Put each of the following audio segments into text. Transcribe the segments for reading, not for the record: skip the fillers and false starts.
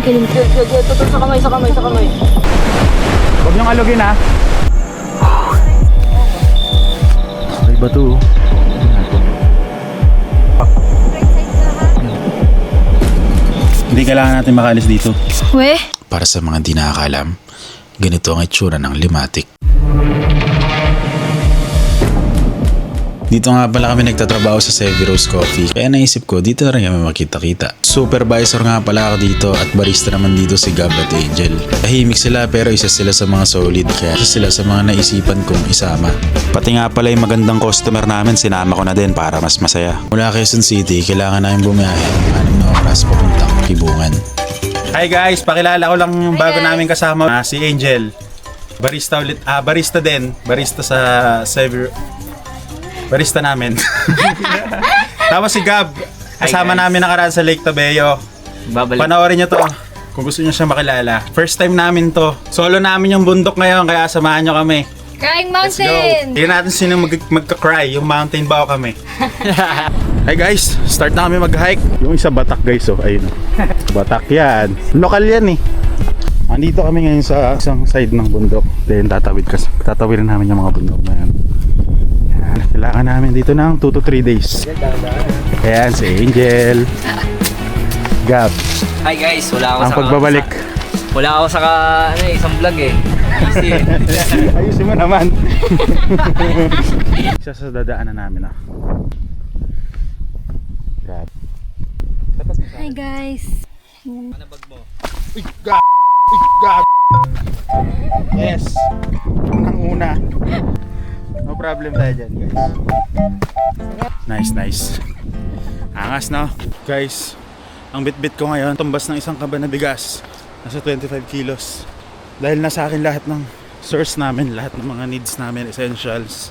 kiling. Ito, sa kamay. Huwag niyong alugin ha. Ay ba to? Hindi kailangan natin makaalis dito. Weh? Para sa mga di nakakalam, ganito ang itsura ng limatic. Dito nga pala kami nagtatrabaho sa Severos Coffee, kaya naisip ko dito na rin kami makita-kita. Supervisor nga pala ako dito at barista naman dito si Gab at Angel. Tahimik sila pero isa sila sa mga solid, kaya isa sila sa mga naisipan kong isama. Pati nga pala yung magandang customer namin sinama ko na din para mas masaya. Mula Quezon City, kailangan namin bumiyahe 6 na oras papuntang Kibungan. Hi guys, pakilala ko lang yung bago namin kasama, si Angel. Barista ulit, barista din. Barista sa barista namin. Tapos si Gab, kasama namin nakaraan sa Lake Tabeo. Panoorin nyo to kung gusto nyo siya makilala. First time namin to. Solo namin yung bundok ngayon, kaya samahan nyo kami. Crying Let's go. Mountain! Tingnan natin sino magka-cry, yung mountain ba o kami. Hi guys, start na kami mag-hike. Yung isa batak guys, oh, ayun. Batak yan. Lokal yan eh. Andito kami ngayon sa isang side ng bundok. Then tatawirin namin yung mga bundok na yan. Kailangan namin dito ng 2 to 3 days. Ayan, si Angel. Gab. Hi guys, wala ako Ang pagbabalik. Wala ako sa isang vlog eh. Easy eh. Ayusin mo naman. Isa sa dadaanan namin ah. Gab. Hi guys! Ano bag mo? Uy, Gab! Uy, Gab! Yes! Unang-una. No problem tayo dyan guys. Nice. Angas no? Guys, ang bit-bit ko ngayon, tumbas ng isang kaba na bigas. Nasa 25 kilos. Dahil nasa akin lahat ng source namin, lahat ng mga needs namin, essentials.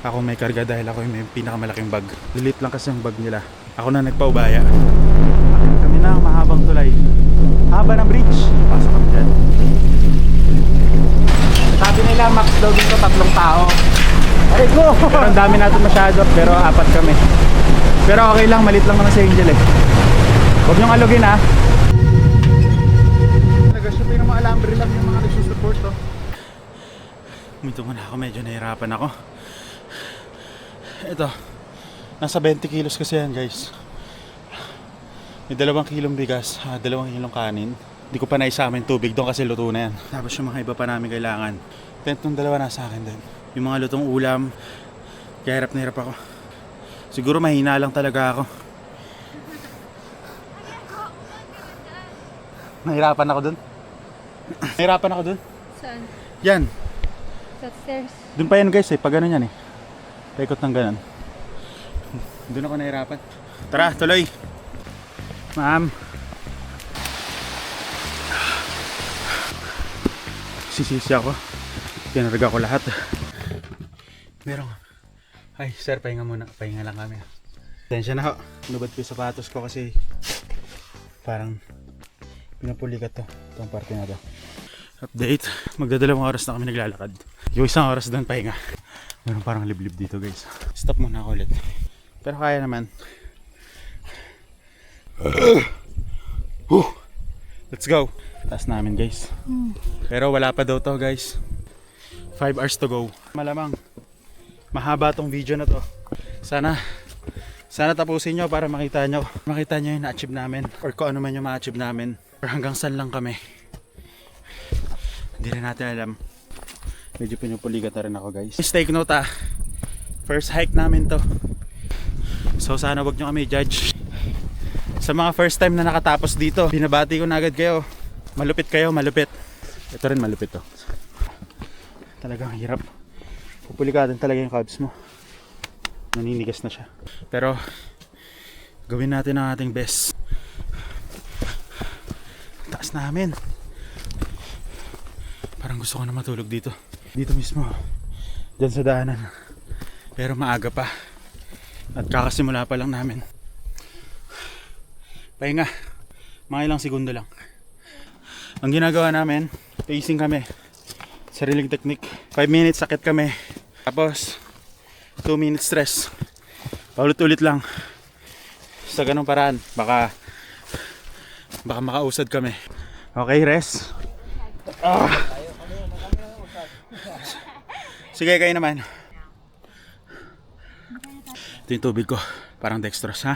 Ako may karga dahil ako yung may pinakamalaking bag. Lilit lang kasi yung bag nila. Ako na nagpaubaya. Kami na mahabang tulay. Haba ng bridge. Pasok kami dyan. Sabi nila max daw dito 3 tao. Aray ko! Pero ang dami natin masyado, pero 4 kami. Pero okay lang, malit lang naman si Angel eh. Huwag niyong alugin ha. Nag-shoot ng mga alambre lang yung mga nagsusupport to. Minto muna ako, medyo nahirapan ako. Ito, nasa 20 kilos kasi yan guys. May 2 kilong bigas, 2 kilong kanin. Hindi ko pa naisama yung tubig doon kasi luto na yan. Tapos yung mga iba pa namin kailangan. Tent ng 2 nasa akin din. Yung mga lutong ulam, kaya hirap na hirap ako. Siguro mahina lang talaga ako. Nahirapan ako dun. Nahirapan ako dun. Saan? Yan. Sa stairs. Dun pa yan guys eh, pag gano'n yan eh. Paikot ng gano'n. Dun ako nahirapan. Tara, tuloy. Ma'am. Sisisi ako. Pinarga ko lahat. Merong. Ay, sir, pahinga muna. Pahinga lang kami. Tensya na ho. Nubad ko yung sapatos ko kasi parang pinapulikat to. Itong parte na to. Update. Magdadalawang oras na kami naglalakad. Yung 1 oras doon pahinga. Meron parang liblib dito guys. Stop muna ako ulit. Pero kaya naman. Let's go. Taas namin guys. Pero wala pa daw to guys. 5 hours to go. Malamang mahaba tong video na to. Sana tapusin nyo para makita nyo yung na-achieve namin or kung ano man yung ma-achieve namin or hanggang saan lang kami. Hindi rin natin alam. Medyo pinupuligat na rin ako guys. Take note ah. First hike namin to. So sana wag nyo kami judge. Sa mga first time na nakatapos dito, binabati ko na agad kayo. Malupit kayo, malupit. Ito rin malupit to. Talagang hirap. Pupulikatin talaga yung calves mo. Naninigas na siya. Pero gawin natin ang ating best. Taas namin. Parang gusto ko na matulog dito. Dito mismo. Diyan sa daanan. Pero maaga pa. At kakasimula pa lang namin. Pahinga. Mga ilang segundo lang. Ang ginagawa namin, pacing kami. Sariling technique. 5 minutes sakit kami. Tapos 2 minutes stress. Paulit-ulit lang. Sa ganung paraan, baka makausad kami. Okay, rest. Ah. Sige, kayo naman. Ito yung tubig ko. Parang dextrose, ha?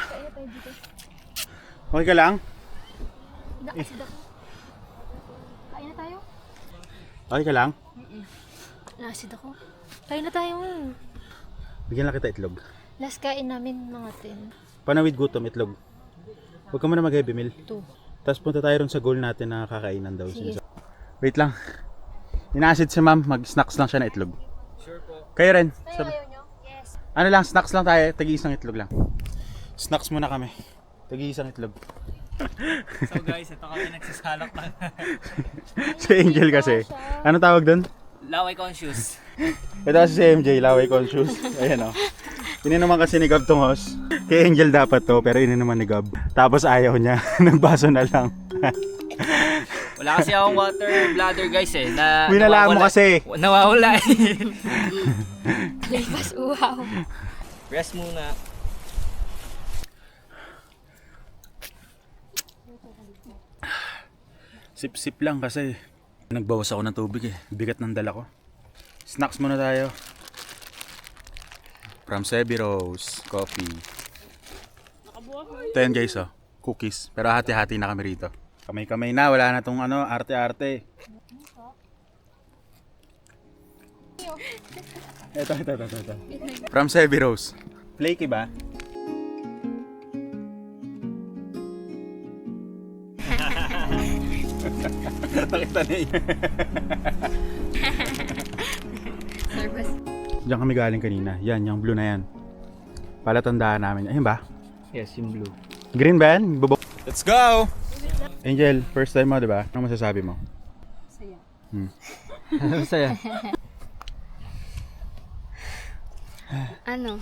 Okay ka lang? Nakasid ako. Kain na tayo? Okay ka lang? Nakasid ako. Kain na tayo. Bigyan lang kita itlog. Last kain namin mga 10. Panawid gutom, itlog. Huwag ka muna mag-heavy meal. 2. Tapos punta tayo ron sa goal natin na kakainan daw. Sige. Wait lang. Inaasid si ma'am, mag-snacks lang siya na itlog. Sure po. Kayo rin. Ayaw nyo? Yes. Ano lang, snacks lang tayo. Tagi-isang itlog lang. Snacks muna kami. Tagi-isang itlog. So guys, ito kami nagsasalak lang. Si Angel kasi. Ano tawag doon? Laway conscious. Ito kasi si MJ, laway conscious. Ayan o. Ininuman kasi ni Gab tungos. Kay Angel dapat to, pero ininuman ni Gab. Tapos ayaw niya. Nagbaso na lang. Wala kasi akong water bladder guys eh. Na Winala mo kasi. Nawawala eh. Lipas uhaw. Rest muna. Sip-sip lang kasi nagbawas ako ng tubig eh. Bigat ng dala ko. Snacks muna tayo. From Severos Coffee. Ito yan guys oh. Cookies. Pero hati-hati na kami rito. Kamay-kamay na. Wala na tong ano, arte-arte. Ito. From Severos. Flaky ba? Nakita niya. Nervous. Diyan kami galing kanina. Yan, yung blue na yan. Palatandaan namin. Ayun ba? Yes, yung blue. Green ba yan? Let's go! Angel, first time mo, di ba? Ano masasabi mo? Saya. Masaya. Ano?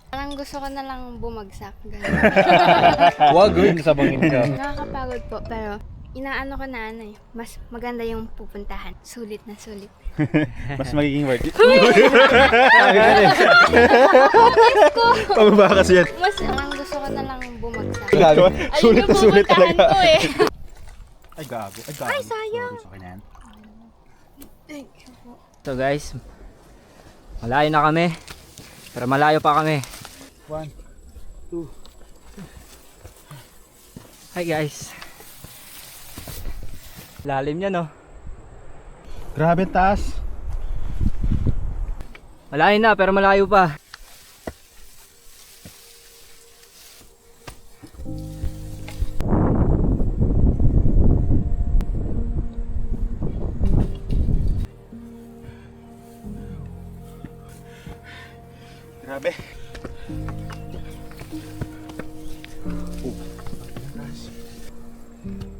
Parang gusto ko na lang bumagsak. Ganun. Wag yun, sabangin ka. Nakakapagod po, pero inaano ko na ano eh. Mas maganda yung pupuntahan. Sulit na sulit. Mas magiging worth it. Pababa kasi yan. Mas parang gusto ko na lang bumagsak. Sulit na sulit talaga. ko eh. Ay gago. Ay, sayang. Sa akin yan. So guys, malayo na kami. Pero malayo pa kami. 1, 2. Hi guys. Lalim niya no. Grabe taas. Malayo na pero malayo pa. Grabe.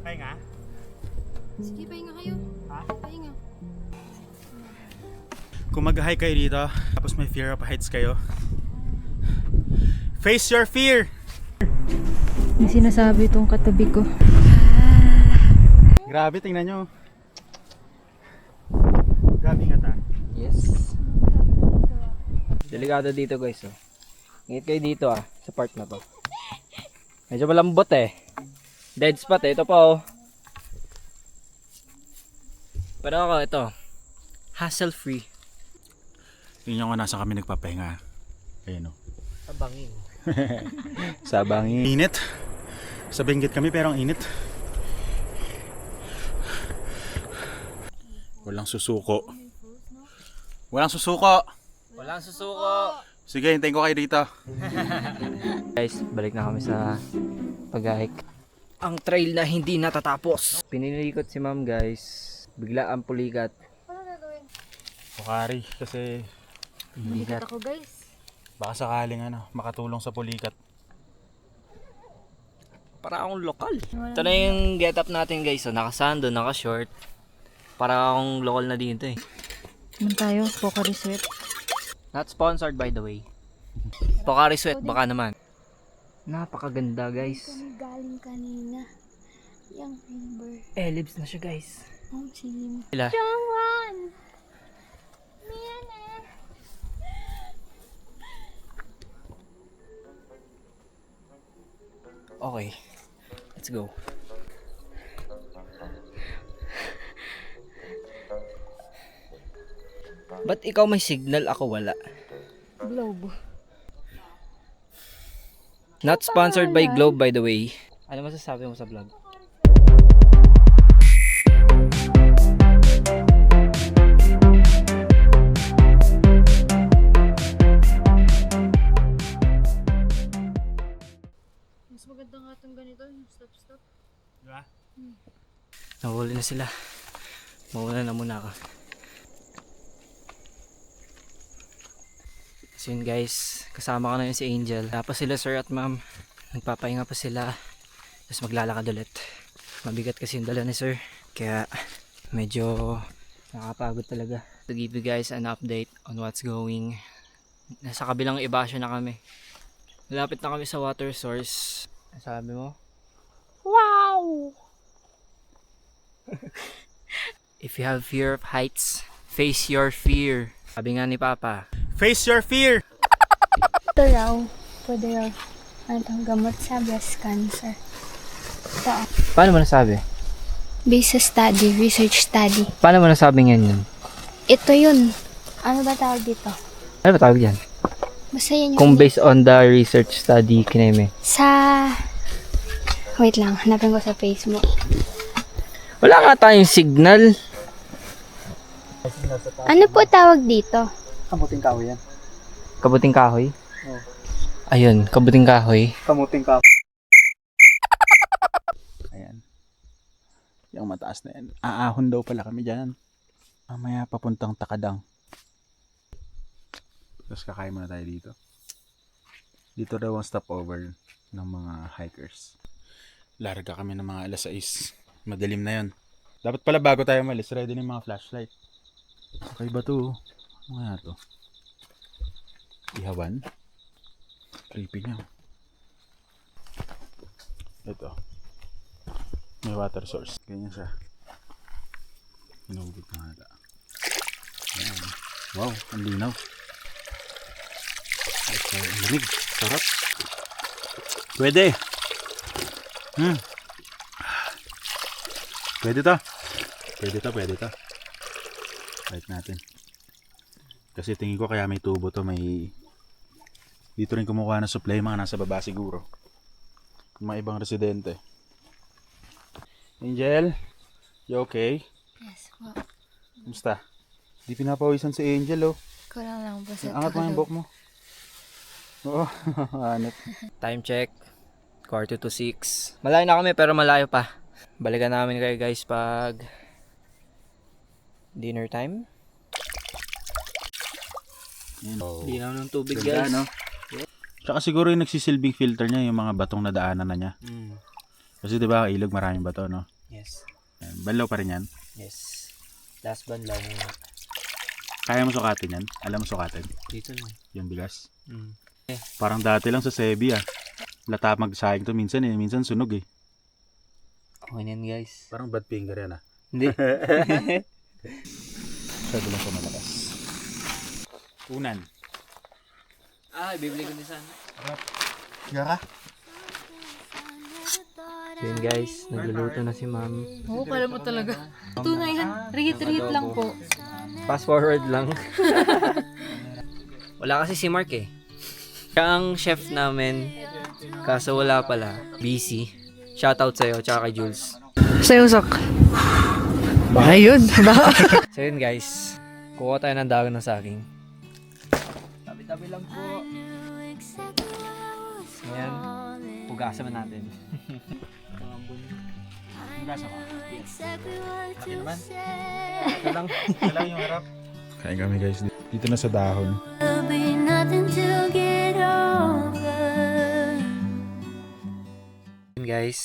Pahinga? Sige, pahinga kayo. Pahinga. Kung mag-hike kayo dito, tapos may fear of heights kayo, face your fear! May sinasabi itong katabi ko. Grabe, tingnan nyo. Grabe nga ta. Yes. Delikado dito guys oh. Ingit kayo dito ah, sa part na to. Medyo malambot eh. Dead spot eh, ito pa oh. Pero ako ito, hassle free. Tingnan nyo nga nasa kami nagpapahinga. Ayun o. Sabangin. Sabangin. Init. Sa Benguet kami pero ang init. Walang susuko. Walang susuko. Walang susuko. Sige, hintayin ko kayo dito. Guys, balik na kami sa pag-hike. Ang trail na hindi natatapos. Pinilikot si ma'am guys. Bigla ang pulikat. Bukari kasi Bigat ako guys. baka sakaling makatulong sa pulikat. Para akong lokal. Ito na yung get up natin guys. So, naka-sando, naka-short. Para akong lokal na dito eh. Naman tayo, Pocari Sweat. Not sponsored by the way. Pocari Sweat baka naman. Napakaganda guys. Galing kanina. Yung river. Ellipse na siya guys. Oh, sim. Ila. Jongwon! Okay. Let's go. Ba't ikaw may signal, ako wala? Globe. Not sponsored by Globe, by the way. Ano masasabi mo sa vlog? Mas maganda nga itong ganito, yung stop-stop. Diba? Nahuli na sila. Mauna na muna ako. So yun guys, kasama ko na yun si Angel. Tapos sila sir at ma'am, nagpapahinga pa sila. Tapos maglalakad ulit. Mabigat kasi yung dala ni sir. Kaya medyo nakapagod talaga. To give you guys an update on what's going. Nasa kabilang ibasyo na kami. Malapit na kami sa water source. Ano sabi mo? Wow! If you have fear of heights, face your fear. Sabi nga ni Papa. Face your fear! Ito raw, pwede raw, ano tong gamot sa breast cancer. Ito, Paano mo nasabi? based sa study, research study. Paano mo nasabi yan yun? Ito yun. Ano ba tawag dito? Ano ba tawag yan? Basta yan yung... Kung based on the research study, kineme. Sa... Wait lang, hanapin ko sa Facebook. Wala nga tayong signal. Ano po tawag dito? Kamuting kahoy yan. Kabuting kahoy? Oo. Ayun, kabuting kahoy. Kamuting kahoy. Ayan. Yung mataas na yan. Aahon daw pala kami dyan. Mamaya papuntang Takadang. Tapos kakain muna tayo dito. Dito daw ang stopover ng mga hikers. Larga kami ng mga alas 6. Madilim na yun. Dapat pala bago tayo malis, ready na yung mga flashlight. Okay ba to? Ano nga to? Ihawan? Creepy niya. Ito. May water source. Ganyan siya. Inuubod na nga. Ayan. Wow, ang linaw. Ito, ang lamig. Sarap. Pwede. Pwede to. Pwede to. Right natin. Kasi tingin ko kaya may tubo to, may... Dito rin kumukuha ng supply, mga nasa baba siguro. Mga ibang residente. Angel? You okay? Yes po. Kumusta? Di pinapawisan si Angel oh. Kulang lang po sa Angat mo yung buhok mo. Oo, hanap. Time check. 5:45. Malayo na kami pero malayo pa. Balikan namin kayo guys pag dinner time. Linaw ng tubig guys. No? Tsaka siguro yung nagsisilbing filter niya yung mga batong na daanan na niya. Kasi diba ilog maraming bato no? Yes. Ayan, banlaw pa rin yan. Yes. Last ban lang muna. Kaya mo sukatin yan? Alam mo sukatin? Dito lang. Yung bigas. Parang dati lang sa Sebi ah. Lata magsayang to minsan eh. Minsan sunog eh. Okay na yan guys. Parang bad finger yan ah. Hindi. Masyado lang sa malakas. Unan. Bibili ko din sana. Gara? So yun guys, nagluluto na si ma'am. Oo, kala mo talaga. Ito na yan. Rihit-rihit lang po. Fast forward lang. Wala kasi si Mark eh. Siya ang chef namin. Kaso wala pala. Busy. Shoutout sa'yo, tsaka kay Jules. Sa'yo, Sak. Ayun. So yun guys, kuha tayo ng dagon ng saging. Tabi-tabi lang po. Ayan, hugasan na natin. Hugasan mo? Laki naman. Ito lang. Ito lang yung harap. Kain kami guys. Dito na sa dahon. Yun guys,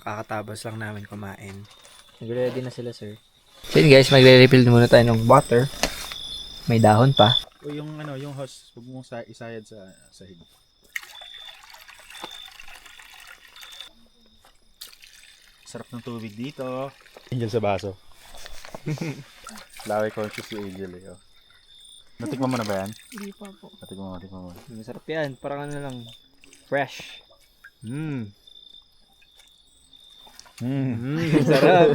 kakatabas lang namin kumain. Nag-ready na sila sir. So yun guys, magre-refill muna tayo ng water. May dahon pa. O yung ano, yung hose, huwag mong isayad sa sahig. Sarap ng tubig dito. Angel sa baso. Laway conscious si Angel eh. Oh. Natikman mo na ba yan? Hindi pa po. Natikman mo. Masarap yan, parang ano lang, fresh. Sarap.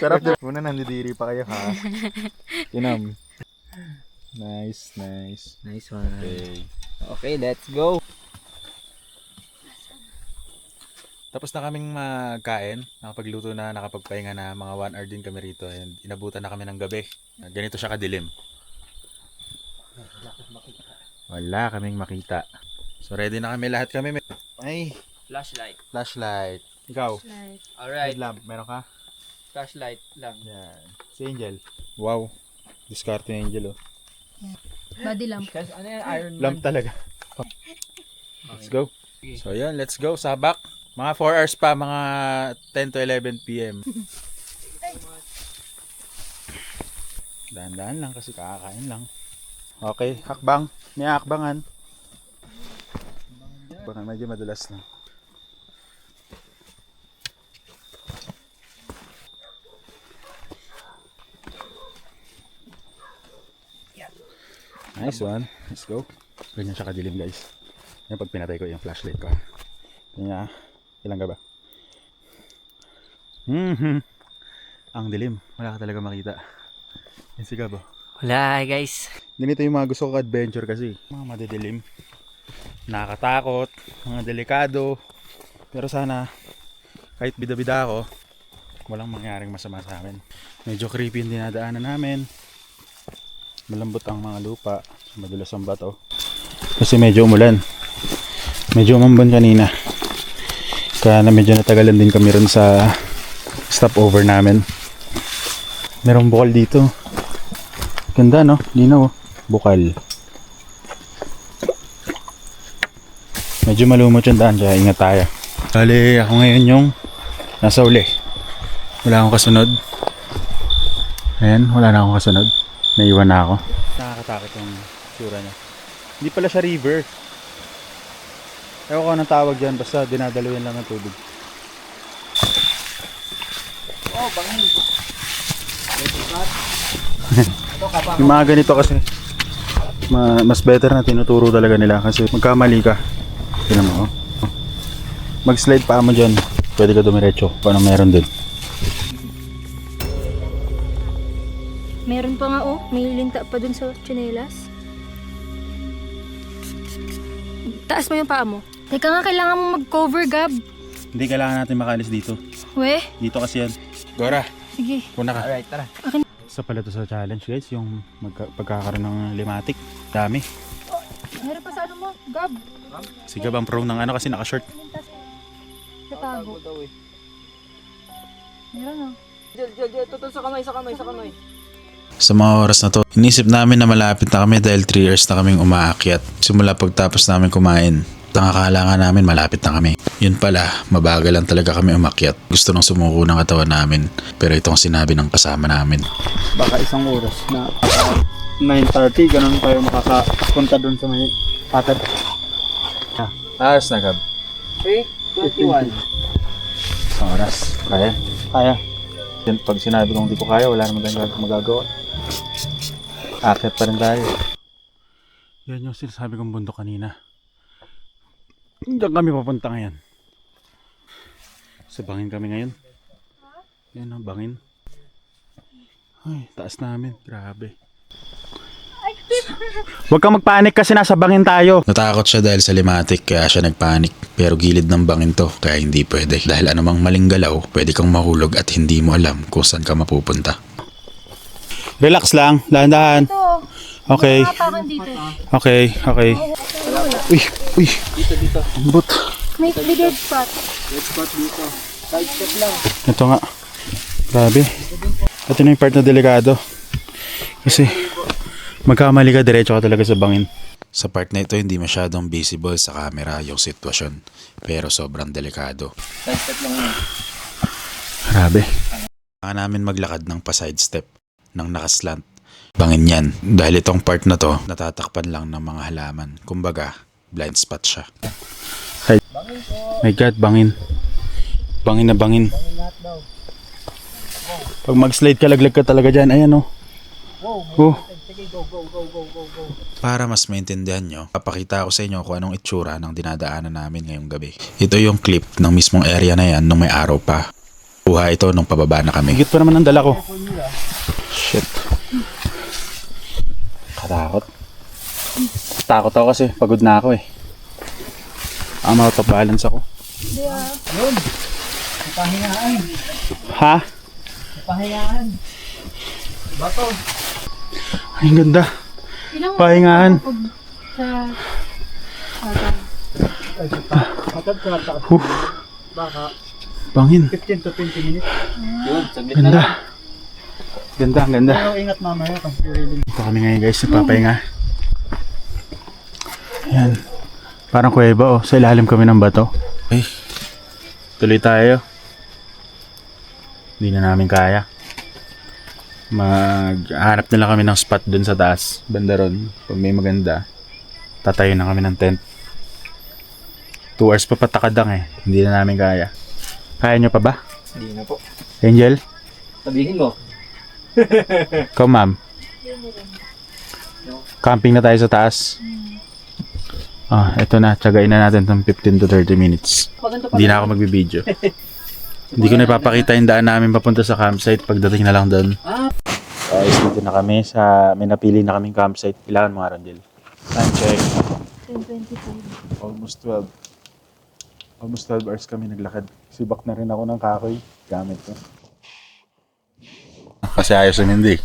Sarap din. Una nandidiri pa kayo ha. Tinam. Nice, nice. Nice one. Okay. Okay, let's go. Tapos na kaming magkain, nakapagluto na, nakapagpahinga na, mga 1 hour din kami rito. And inabutan na kami ng gabi. Ganito siya kadilim. Wala kaming makita. So ready na kami lahat kami. Ay, Flashlight. flashlight. Ikaw, Alright. lamp, meron ka? Flashlight lang. Yan. Si Angel. Wow. Discarte ni Angel oh. Body lamp. Kasi ano yan? Iron Man. Lamp talaga. Let's go. So yan, let's go. Sabak. Mga 4 hours pa, mga 10 to 11 p.m. Dahan-dahan lang kasi kakakain lang. Okay, hakbang. May hakbangan. Baka medyo madulas na. Nice one. Let's go. Ganyan siya kadilim guys. Yan pag pinatay ko yung flashlight ko. Kanya, ilang ka ba? Ang dilim. Wala ka talaga makita. Yan si Gabo. Wala guys. Ganito yung mga gusto ko adventure kasi. Mga madidilim. Nakakatakot. Mga delikado. Pero sana, kahit bida-bida ako, walang mangyaring masama sa amin. Medyo creepy yung dinadaanan namin. Malambot ang mga lupa. Madulas ang bato. Kasi medyo umulan. Medyo umambon kanina. Kaya na medyo natagalan din kami rin sa stopover namin. Merong bukal dito. Ganda no? Linaw. Bukal. Medyo malumot yung daan kaya ingat tayo. Bali ako ngayon yung nasa uli. Wala akong kasunod. Ayan, wala na akong kasunod. Naiwan na ako. Nakakatakot yung sura niya. Hindi pala siya river. Ewan ko anong tawag dyan. Basta dinadalawan lang ng tubig. Oh, bangin. Yung mga ganito kasi mas better na tinuturo talaga nila. Kasi magkamali ka. Tignan mo oh. Mag-slide pa mo dyan. Pwede ka dumiretso. Kung anong meron dun. Meron pa nga oh, may linta pa dun sa tsinelas. Taas mo yung paa mo. Teka nga, kailangan mo mag-cover, Gab. Hindi kailangan natin makalis dito. We, Dito kasi yan. Gora, sige. kuna ka. Alright, tara. Isa pala to sa challenge guys. Yung pagkakaroon ng limatic. Dami. Meron pa sa ano mo, Gab. Sige bang pro ng ano kasi naka-short. Natago. Meron oh. Jel, tutol sa kamay. Sa mga oras na to, inisip namin na malapit na kami dahil 3 hours na kaming umaakyat. Simula pagtapos namin kumain, akala nga namin malapit na kami. Yun pala, mabagal lang talaga kami umakyat. Gusto nang sumuko ng katawan namin, pero itong sinabi ng kasama namin. Baka isang oras na 9:30 ganun tayo makakapunta dun sa may patat. Ayos na Gab. 3:21. Isang oras. Kaya? Kaya. Pag sinabi kong di ko kaya, wala naman tayong magagawa. Akit pa rin tayo. Yan yung sinasabi kong bundok kanina. Diyan kami papunta ngayon. Sa bangin kami ngayon. Yan ang bangin. Ay, taas namin. Grabe. Huwag kang magpanik kasi nasa bangin tayo. Natakot siya dahil sa limatic kaya siya nagpanik. Pero gilid ng bangin to kaya hindi pwede. Dahil anumang maling galaw, pwede kang mahulog at hindi mo alam kung saan ka mapupunta. Relax lang, dahan-dahan. Okay. Kapakan dito. Okay. Uy. Dito. Ambot. May dead spot. Ito nga. Grabe. Ito na yung part na delikado. Kasi magkamali ka, diretso ka talaga sa bangin. Sa part na ito hindi masyadong visible sa camera yung sitwasyon. Pero sobrang delikado. Grabe. Kailangan namin maglakad ng pa-sidestep ng nakaslant. Bangin yan. Dahil itong part na to, natatakpan lang ng mga halaman. Kumbaga, blind spot siya. My God, bangin. Bangin na bangin. Pag mag-slide ka, laglag ka talaga dyan. Ayan oh. Oh. Para mas maintindihan nyo, papakita ko sa inyo kung anong itsura ng dinadaanan namin ngayong gabi. Ito yung clip ng mismong area na yan nung may araw pa. Kuha ito nung pababa na kami. Higit pa naman ang dala ko. Shit. Nakakatakot. Takot ako kasi pagod na ako eh. Ang out of balance ako. Yun. Pahingaan. Ha? Pahingaan. Bato. Ay, ang ganda. Pahingaan. Baka Bangin. 15 to 20 minutes. Yun, saglit na Ganda. lang. Ganda, ang ganda. Pero ingat mamaya kasi really. Ito kami ngayon guys, nagpapahinga. Ayan. Parang kuweba oh. Sa ilalim kami ng bato. Okay. Tuloy tayo. Hindi na namin kaya. Maghanap na lang kami ng spot dun sa taas. Banda ron. Pag may maganda, tatayo na kami ng tent. 2 hours pa patakadang eh. Hindi na namin kaya. Kaya nyo pa ba? Hindi na po. Angel? Sabihin mo. Ikaw ma'am? Camping na tayo sa taas. Ah, eto na. Tsagain na natin tong 15 to 30 minutes. Hindi na ako magbibideo. Hindi ko na ipapakita yung daan namin papunta sa campsite pagdating na lang doon. Guys, dito na kami sa may napili na kaming campsite. Kailangan mga Rangel. Time check. 10:25. Almost 12. Almost 12 hours kami naglakad. Sibak na rin ako ng kahoy. Gamit ko. Kasi ayos yung hindi.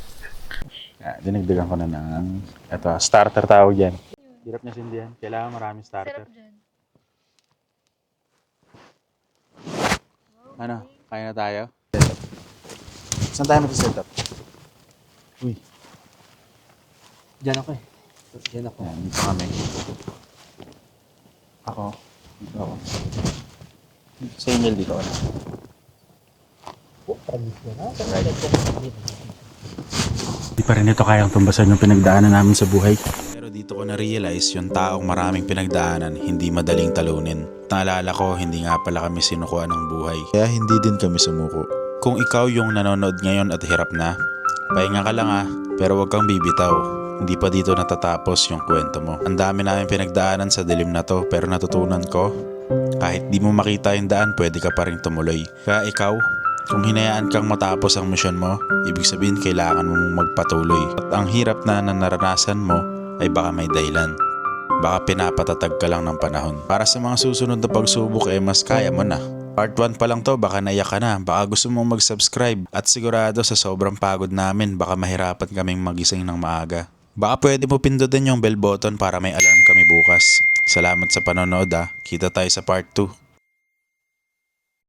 Dinagdagan ko na ng ito, starter tawag yan. Hirap niya sindihan. Kailangan maraming starter. Ano? Kaya na tayo? Saan tayo mag-set up? Uy. Diyan ako eh. Diyan ako. Ayan, dito kami. Ako. Dito ako. Sa Angel dito ako. Di pa rin ito kayang tumbasan yung pinagdaanan namin sa buhay. Pero dito ko na-realize yung taong maraming pinagdaanan hindi madaling talunin. Naalala ko, hindi nga pala kami sinukuan ng buhay. Kaya hindi din kami sumuko. Kung ikaw yung nanonood ngayon at hirap na, pahinga ka lang pero wag kang bibitaw. Hindi pa dito natatapos yung kwento mo. Ang dami namin pinagdaanan sa dilim na to pero natutunan ko, kahit di mo makita yung daan, pwede ka pa rin tumuloy. Kaya ikaw, kung hinayaan kang matapos ang misyon mo, ibig sabihin kailangan mong magpatuloy. At ang hirap na naranasan mo ay baka may dahilan. Baka pinapatatag ka lang ng panahon. Para sa mga susunod na pagsubok mas kaya mo na. Part 1 pa lang to, baka naiyak ka na. Baka gusto mong mag-subscribe. At sigurado sa sobrang pagod namin, baka mahirapan kaming magising ng maaga. Baka pwede mo pindutin yung bell button para may alarm kami bukas. Salamat sa panonood Kita tayo sa part 2.